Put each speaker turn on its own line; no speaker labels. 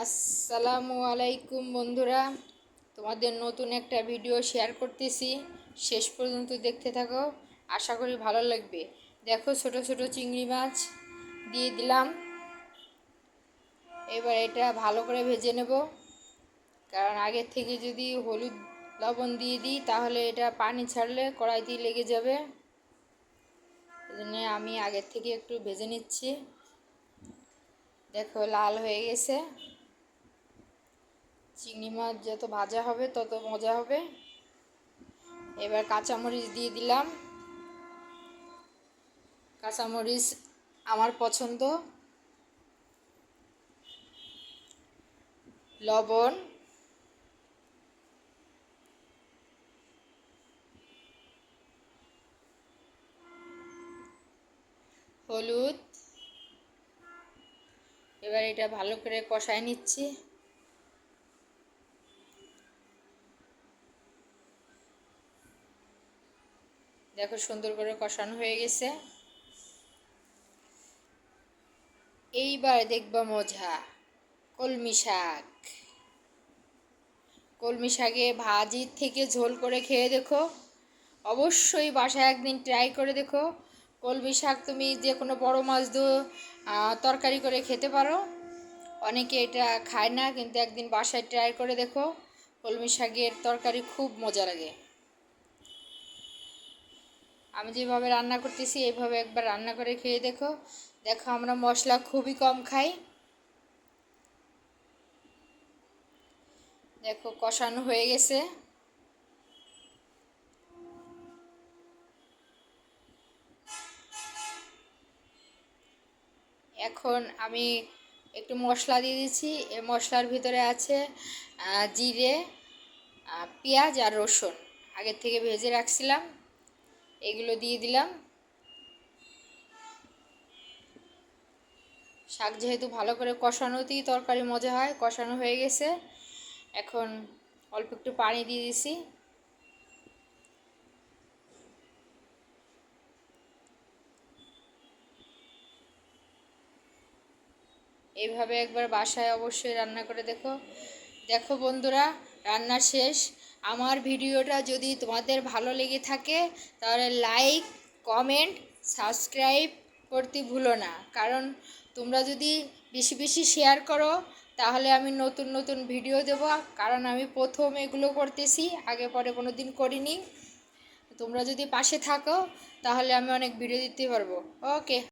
আসসালামু আলাইকুম বন্ধুরা, তোমাদের নতুন একটা ভিডিও শেয়ার করতেছি। শেষ পর্যন্ত দেখতে থাকো, আশা করি ভালো লাগবে। দেখো, ছোট ছোট চিংড়ি মাছ দিয়ে দিলাম। এবার এটা ভালো করে ভেজে নেব, কারণ আগের থেকে যদি হলুদ লবণ দিয়ে দিই তাহলে এটা পানি ছাড়লে কড়াইতে লেগে যাবে। এজন্য আমি আগের থেকে একটু ভেজে নিচ্ছি। দেখো, লাল হয়ে গেছে। চিংড়ি মাছ যত ভাজা হবে তত মজা হবে। এবার কাঁচামরিচ দিয়ে দিলাম। কাঁচামরিচ আমার পছন্দ। লবণ, হলুদ। এবার এটা ভালো করে কষায় নিচ্ছি। দেখো, সুন্দর করে কষানো হয়ে গেছে। এইবার দেখবা মজা, কলমি শাক। কলমি শাকে ভাজির থেকে ঝোল করে খেয়ে দেখো। অবশ্যই বাসায় একদিন ট্রাই করে দেখো। কলমি শাক তুমি যে কোনো বড় মাছ দিয়ে তরকারি করে খেতে পারো। অনেকে এটা খায় না, কিন্তু একদিন বাসায় ট্রাই করে দেখো। কলমি শাকের তরকারি খুব মজা লাগে। আমি যেভাবে রান্না করতেছি এইভাবে একবার রান্না করে খেয়ে দেখো। দেখো, আমরা মশলা খুবই কম খাই। দেখো, কষানো হয়ে গেছে। এখন আমি একটু মশলা দিয়ে দিচ্ছি। এই মশলার ভিতরে আছে জিরে, পেঁয়াজ আর রসুন। আগের থেকে ভেজে রাখছিলাম, এগুলো দিয়ে দিলাম। শাক যেহেতু ভালো করে কষানোতেই তরকারি মজা হয়, কষানো হয়ে গেছে। এখন অল্প একটু পানি দিয়ে দিছি। এইভাবে একবার বাসায় অবশ্যই রান্না করে দেখো। দেখো বন্ধুরা, রান্না শেষ। আমার ভিডিওটা যদি তোমাদের ভালো লেগে থাকে তাহলে লাইক, কমেন্ট, সাবস্ক্রাইব করতে ভুলো না। কারণ তোমরা যদি বেশি বেশি শেয়ার করো তাহলে আমি নতুন নতুন ভিডিও দেব। কারণ আমি প্রথম এগুলো করতেছি, আগে পরে কোনো দিন করিনি। তোমরা যদি পাশে থাকো তাহলে আমি অনেক ভিডিও দিতে পারবো। ওকে।